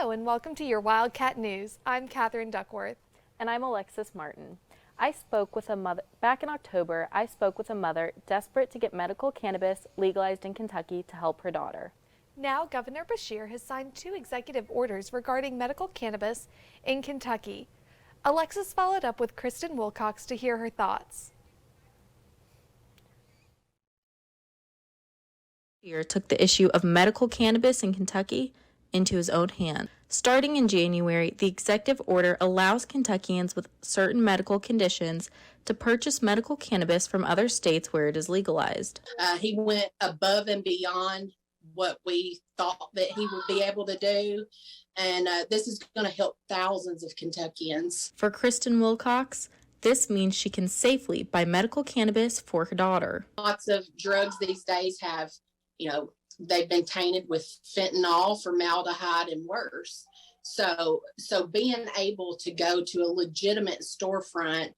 Hello and welcome to your Wildcat News. I'm Catherine Duckworth. And I'm Alexis Martin. Back in October, I spoke with a mother desperate to get medical cannabis legalized in Kentucky to help her daughter. Now, Governor Beshear has signed 2 executive orders regarding medical cannabis in Kentucky. Alexis followed up with Kristen Wilcox to hear her thoughts. Beshear took the issue of medical cannabis in Kentucky into his own hands. Starting in January, the executive order allows Kentuckians with certain medical conditions to purchase medical cannabis from other states where it is legalized. He went above and beyond what we thought that he would be able to do, and this is going to help thousands of Kentuckians. For Kristen Wilcox, this means she can safely buy medical cannabis for her daughter. Lots of drugs these days have, they've been tainted with fentanyl, formaldehyde, and worse. So being able to go to a legitimate storefront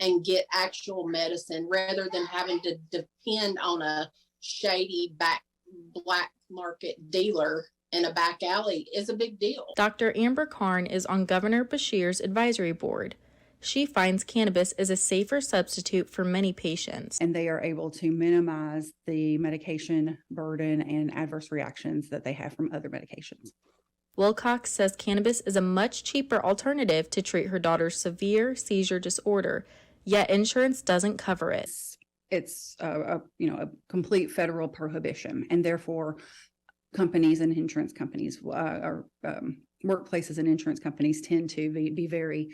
and get actual medicine rather than having to depend on a shady black market dealer in a back alley is a big deal. Dr. Amber Karn is on Governor Beshear's advisory board. She finds cannabis is a safer substitute for many patients. And they are able to minimize the medication burden and adverse reactions that they have from other medications. Wilcox says cannabis is a much cheaper alternative to treat her daughter's severe seizure disorder, yet insurance doesn't cover it. It's a complete federal prohibition, and therefore companies and insurance companies workplaces and insurance companies tend to be very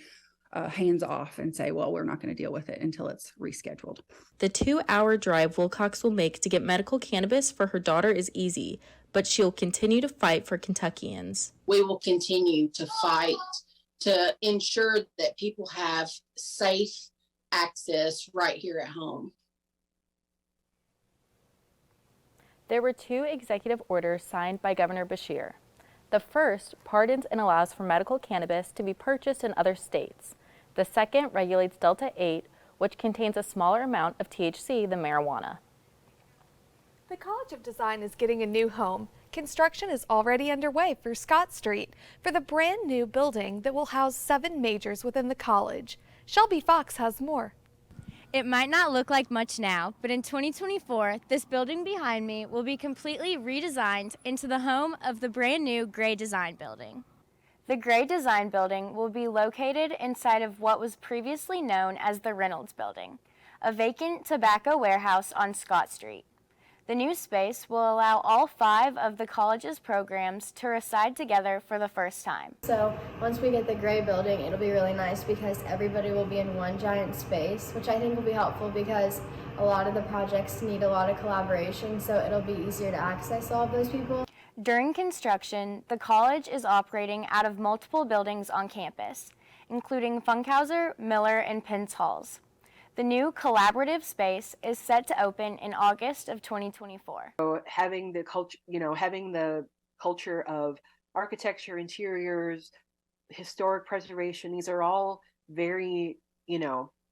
hands off and say, well, we're not going to deal with it until it's rescheduled. The 2-hour drive Wilcox will make to get medical cannabis for her daughter is easy, but she'll continue to fight for Kentuckians. We will continue to fight to ensure that people have safe access right here at home. There were 2 executive orders signed by Governor Beshear. The first pardons and allows for medical cannabis to be purchased in other states. The second regulates Delta 8, which contains a smaller amount of THC than marijuana. The College of Design is getting a new home. Construction is already underway for Scott Street for the brand new building that will house 7 majors within the college. Shelby Fox has more. It might not look like much now, but in 2024, this building behind me will be completely redesigned into the home of the brand new Gray Design Building. The Gray Design Building will be located inside of what was previously known as the Reynolds Building, a vacant tobacco warehouse on Scott Street. The new space will allow all 5 of the college's programs to reside together for the first time. So once we get the Gray building, it'll be really nice because everybody will be in one giant space, which I think will be helpful because a lot of the projects need a lot of collaboration, so it'll be easier to access all of those people. During construction, the college is operating out of multiple buildings on campus, including Funkhauser, Miller, and Pence Halls. The new collaborative space is set to open in August of 2024. So having the culture of architecture, interiors, historic preservation, these are all very,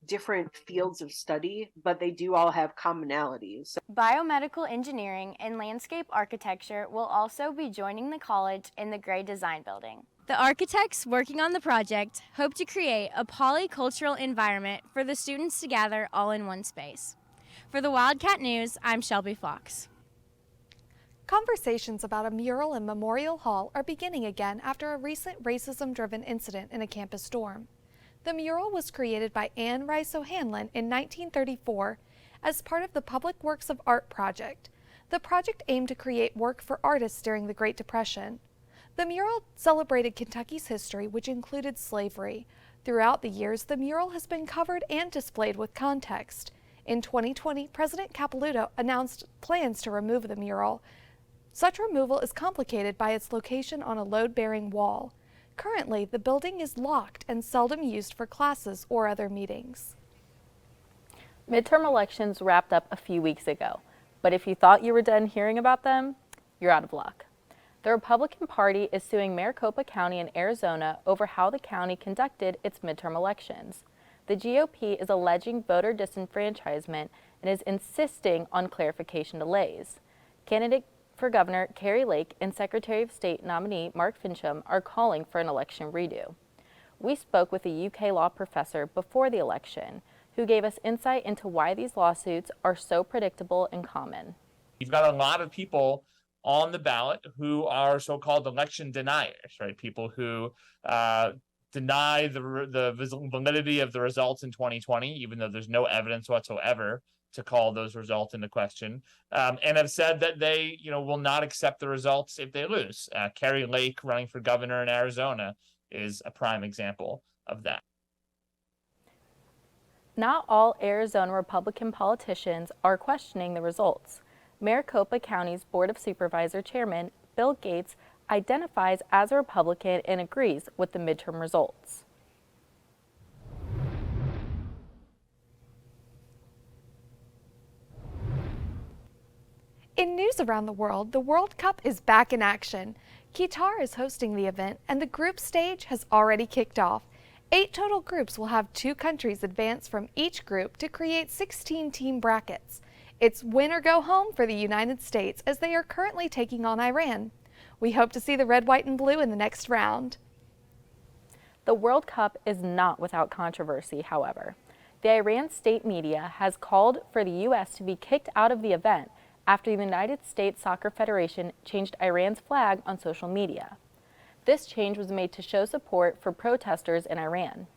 different fields of study, but they do all have commonalities. Biomedical engineering and landscape architecture will also be joining the college in the Gray Design Building. The architects working on the project hope to create a polycultural environment for the students to gather all in one space. For the Wildcat News, I'm Shelby Fox. Conversations about a mural in Memorial Hall are beginning again after a recent racism-driven incident in a campus dorm. The mural was created by Anne Rice O'Hanlon in 1934 as part of the Public Works of Art project. The project aimed to create work for artists during the Great Depression. The mural celebrated Kentucky's history, which included slavery. Throughout the years, the mural has been covered and displayed with context. In 2020, President Capelouto announced plans to remove the mural. Such removal is complicated by its location on a load-bearing wall. Currently, the building is locked and seldom used for classes or other meetings. Midterm elections wrapped up a few weeks ago, but if you thought you were done hearing about them, you're out of luck. The Republican Party is suing Maricopa County in Arizona over how the county conducted its midterm elections. The GOP is alleging voter disenfranchisement and is insisting on clarification delays. Candidate for Governor Carrie Lake and Secretary of State nominee Mark Fincham are calling for an election redo. We spoke with a UK law professor before the election who gave us insight into why these lawsuits are so predictable and common. You've got a lot of people on the ballot who are so-called election deniers, right? People who deny the validity of the results in 2020, even though there's no evidence whatsoever to call those results into question, and have said that they, will not accept the results if they lose. Carrie Lake, running for governor in Arizona, is a prime example of that. Not all Arizona Republican politicians are questioning the results. Maricopa County's Board of Supervisor Chairman Bill Gates identifies as a Republican and agrees with the midterm results. In news around the world, the World Cup is back in action. Qatar is hosting the event, and the group stage has already kicked off. 8 total groups will have 2 countries advance from each group to create 16-team brackets. It's win or go home for the United States, as they are currently taking on Iran. We hope to see the red, white, and blue in the next round. The World Cup is not without controversy, however. The Iran state media has called for the U.S. to be kicked out of the event after the United States Soccer Federation changed Iran's flag on social media. This change was made to show support for protesters in Iran.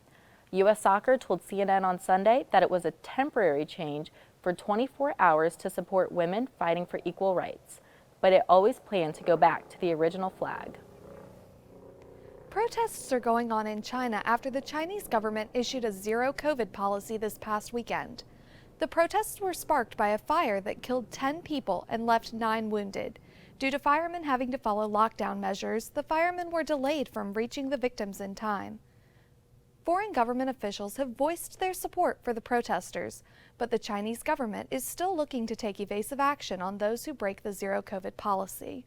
U.S. Soccer told CNN on Sunday that it was a temporary change for 24 hours to support women fighting for equal rights, but it always planned to go back to the original flag. Protests are going on in China after the Chinese government issued a zero-COVID policy this past weekend. The protests were sparked by a fire that killed 10 people and left 9 wounded. Due to firemen having to follow lockdown measures, the firemen were delayed from reaching the victims in time. Foreign government officials have voiced their support for the protesters, but the Chinese government is still looking to take evasive action on those who break the zero-COVID policy.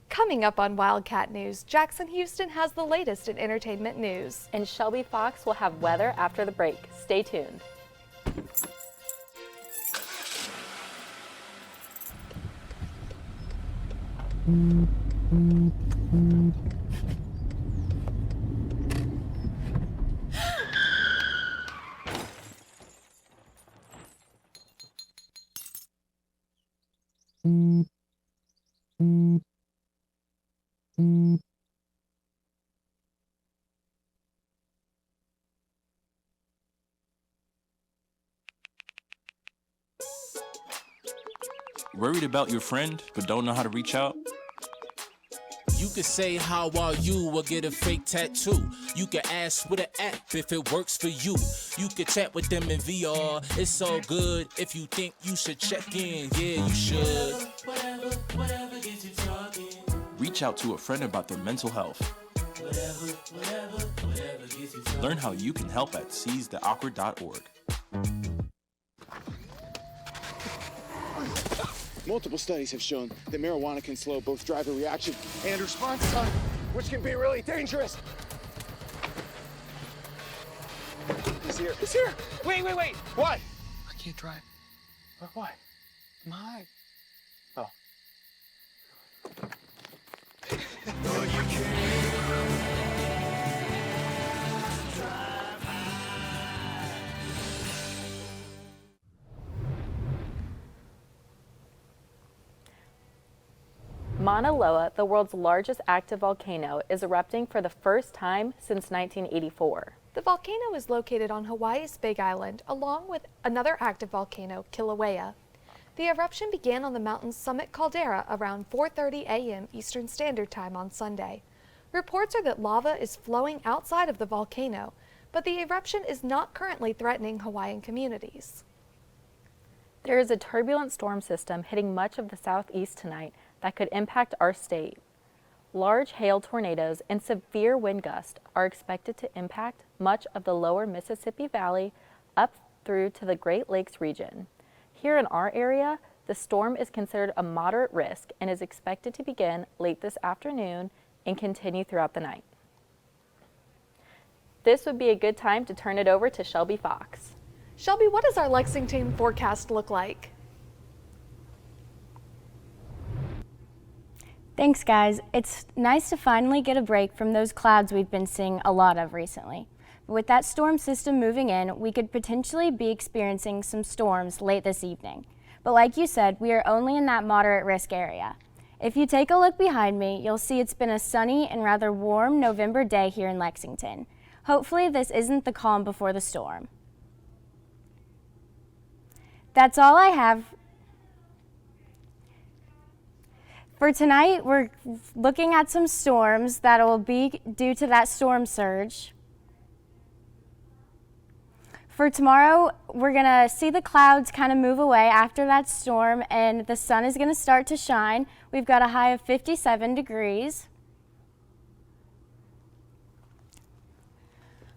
Coming up on Wildcat News, Jackson Houston has the latest in entertainment news. And Shelby Fox will have weather after the break. Stay tuned. Worried about your friend but don't know how to reach out? You could say how are you or get a fake tattoo. You could ask with an app if it works for you. You could chat with them in VR. It's all good if you think you should check in. Yeah, you should. Whatever gets you talking. Reach out to a friend about their mental health. Whatever gets you talking. Learn how you can help at seizetheawkward.org. Multiple studies have shown that marijuana can slow both driver reaction and response time, which can be really dangerous. He's here. He's here. Wait. What? I can't drive. Why? My. Oh. Mauna Loa, the world's largest active volcano, is erupting for the first time since 1984. The volcano is located on Hawaii's Big Island, along with another active volcano, Kilauea. The eruption began on the mountain's summit caldera around 4:30 a.m. Eastern Standard Time on Sunday. Reports are that lava is flowing outside of the volcano, but the eruption is not currently threatening Hawaiian communities. There is a turbulent storm system hitting much of the southeast tonight that could impact our state. Large hail tornadoes and severe wind gusts are expected to impact much of the lower Mississippi Valley up through to the Great Lakes region. Here in our area, the storm is considered a moderate risk and is expected to begin late this afternoon and continue throughout the night. This would be a good time to turn it over to Shelby Fox. Shelby, what does our Lexington forecast look like? Thanks, guys. It's nice to finally get a break from those clouds we've been seeing a lot of recently. But with that storm system moving in, we could potentially be experiencing some storms late this evening. But like you said, we are only in that moderate risk area. If you take a look behind me, you'll see it's been a sunny and rather warm November day here in Lexington. Hopefully this isn't the calm before the storm. That's all I have. For tonight, we're looking at some storms that will be due to that storm surge. For tomorrow, we're gonna see the clouds kind of move away after that storm and the sun is gonna start to shine. We've got a high of 57 degrees.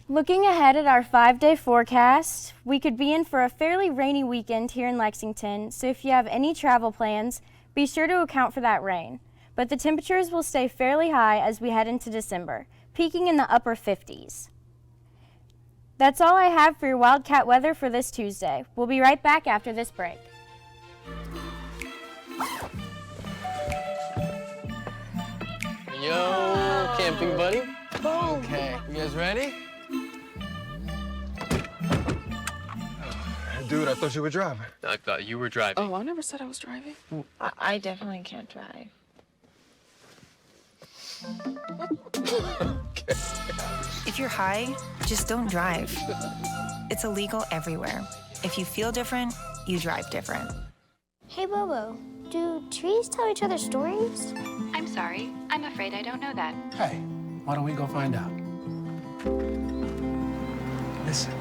Looking ahead at our 5-day forecast, we could be in for a fairly rainy weekend here in Lexington, so if you have any travel plans, be sure to account for that rain. But the temperatures will stay fairly high as we head into December, peaking in the upper 50s. That's all I have for your Wildcat weather for this Tuesday. We'll be right back after this break. Yo, camping buddy. Okay, you guys ready? Dude, I thought you were driving. I thought you were driving. Oh, I never said I was driving. I definitely can't drive. Okay. If you're high, just don't drive. It's illegal everywhere. If you feel different, you drive different. Hey, Bobo, do trees tell each other stories? I'm sorry. I'm afraid I don't know that. Hey, why don't we go find out? Listen.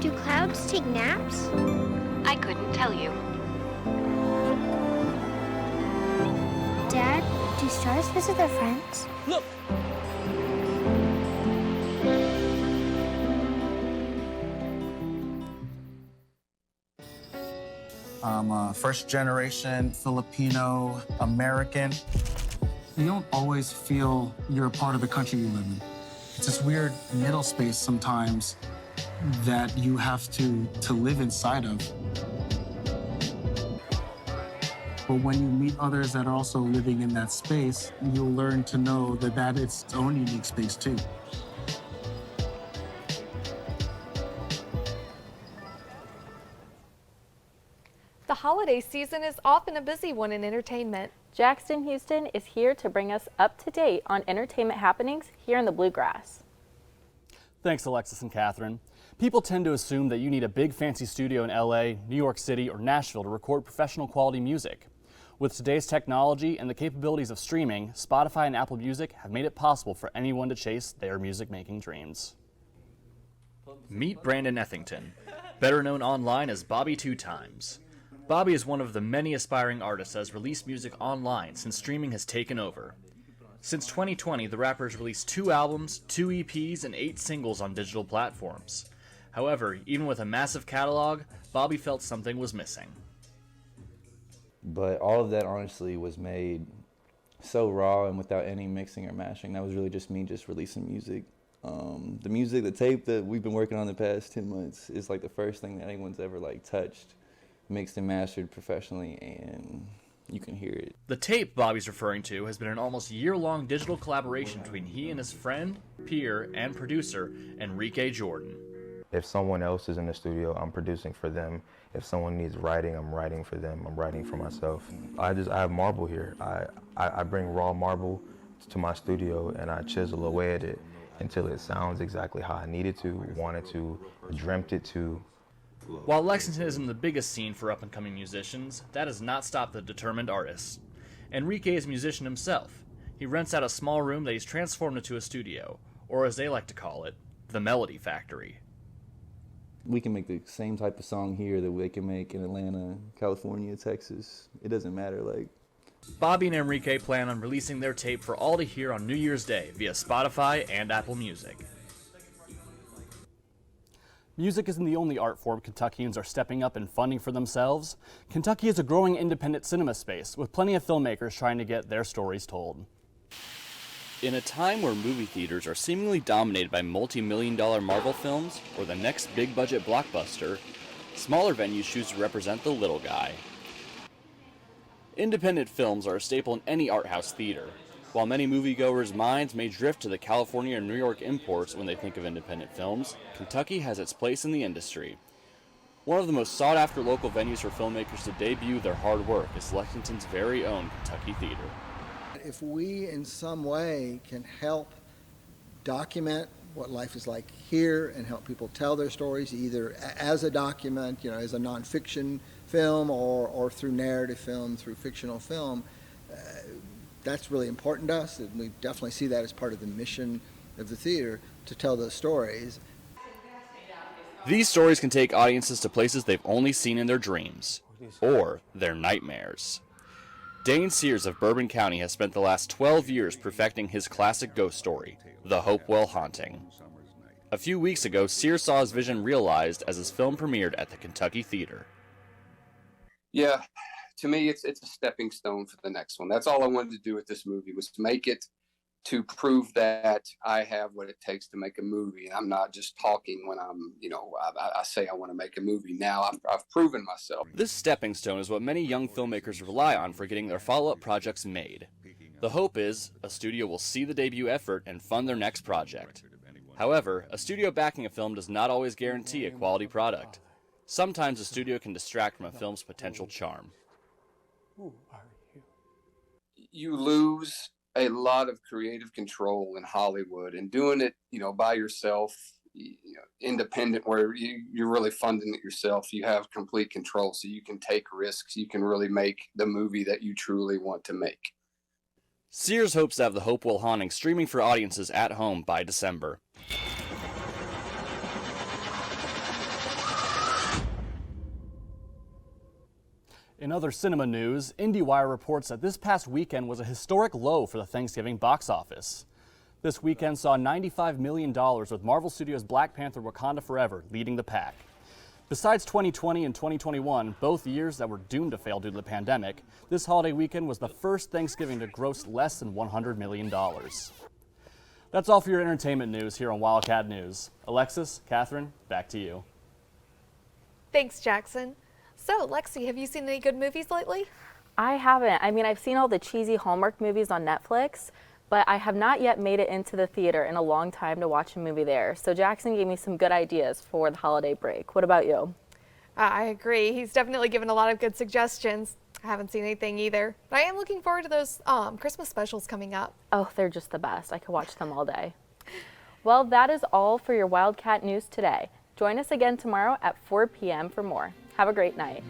Do clouds take naps? I couldn't tell you. Dad, do stars visit their friends? Look! I'm a first-generation Filipino American. You don't always feel you're a part of the country you live in. It's this weird middle space sometimes that you have to live inside of. But when you meet others that are also living in that space, you'll learn to know that it's its own unique space too. The holiday season is often a busy one in entertainment. Jackson Houston is here to bring us up to date on entertainment happenings here in the Bluegrass. Thanks, Alexis and Catherine. People tend to assume that you need a big fancy studio in LA, New York City, or Nashville to record professional quality music. With today's technology and the capabilities of streaming, Spotify and Apple Music have made it possible for anyone to chase their music-making dreams. Meet Brandon Ethington, better known online as Bobby 2 Times. Bobby is one of the many aspiring artists that has released music online since streaming has taken over. Since 2020, the rapper has released 2 albums, 2 EPs, and 8 singles on digital platforms. However, even with a massive catalog, Bobby felt something was missing. But all of that honestly was made so raw and without any mixing or mashing. That was really just me just releasing music. The music, the tape that we've been working on the past 10 months is like the first thing that anyone's ever like touched, mixed and mastered professionally, and you can hear it. The tape Bobby's referring to has been an almost year-long digital collaboration between he and his friend, peer, and producer, Enrique Jordan. If someone else is in the studio, I'm producing for them. If someone needs writing, I'm writing for them. I'm writing for myself. I have marble here. I bring raw marble to my studio and I chisel away at it until it sounds exactly how I need it to, wanted to, dreamt it to. While Lexington isn't the biggest scene for up-and-coming musicians, that has not stopped the determined artists. Enrique is a musician himself. He rents out a small room that he's transformed into a studio, or as they like to call it, the Melody Factory. We can make the same type of song here that they can make in Atlanta, California, Texas. It doesn't matter, like. Bobby and Enrique plan on releasing their tape for all to hear on New Year's Day via Spotify and Apple Music. Music isn't the only art form Kentuckians are stepping up and funding for themselves. Kentucky is a growing independent cinema space with plenty of filmmakers trying to get their stories told. In a time where movie theaters are seemingly dominated by multi-million-dollar Marvel films or the next big-budget blockbuster, smaller venues choose to represent the little guy. Independent films are a staple in any art house theater. While many moviegoers' minds may drift to the California and New York imports when they think of independent films, Kentucky has its place in the industry. One of the most sought-after local venues for filmmakers to debut their hard work is Lexington's very own Kentucky Theater. If we in some way can help document what life is like here and help people tell their stories either as a document, as a nonfiction film or through narrative film, through fictional film, that's really important to us, and we definitely see that as part of the mission of the theater, to tell those stories. These stories can take audiences to places they've only seen in their dreams, or their nightmares. Dane Sears of Bourbon County has spent the last 12 years perfecting his classic ghost story, The Hopewell Haunting. A few weeks ago, Sears saw his vision realized as his film premiered at the Kentucky Theater. Yeah, to me, it's a stepping stone for the next one. That's all I wanted to do with this movie, was to make it, to prove that I have what it takes to make a movie. And I'm not just talking when I say I want to make a movie. Now I've proven myself. This stepping stone is what many young filmmakers rely on for getting their follow-up projects made. The hope is a studio will see the debut effort and fund their next project. However, a studio backing a film does not always guarantee a quality product. Sometimes a studio can distract from a film's potential charm. Who are you? You lose a lot of creative control in Hollywood, and doing it, by yourself, independent, where you're really funding it yourself. You have complete control, so you can take risks. You can really make the movie that you truly want to make. Sears hopes to have The Hopewell Haunting streaming for audiences at home by December. In other cinema news, IndieWire reports that this past weekend was a historic low for the Thanksgiving box office. This weekend saw $95 million, with Marvel Studios' Black Panther: Wakanda Forever leading the pack. Besides 2020 and 2021, both years that were doomed to fail due to the pandemic, this holiday weekend was the first Thanksgiving to gross less than $100 million. That's all for your entertainment news here on Wildcat News. Alexis, Catherine, back to you. Thanks, Jackson. So, Lexi, have you seen any good movies lately? I haven't. I've seen all the cheesy Hallmark movies on Netflix, but I have not yet made it into the theater in a long time to watch a movie there. So Jackson gave me some good ideas for the holiday break. What about you? I agree. He's definitely given a lot of good suggestions. I haven't seen anything either. But I am looking forward to those Christmas specials coming up. Oh, they're just the best. I could watch them all day. Well, that is all for your Wildcat News today. Join us again tomorrow at 4 p.m. for more. Have a great night.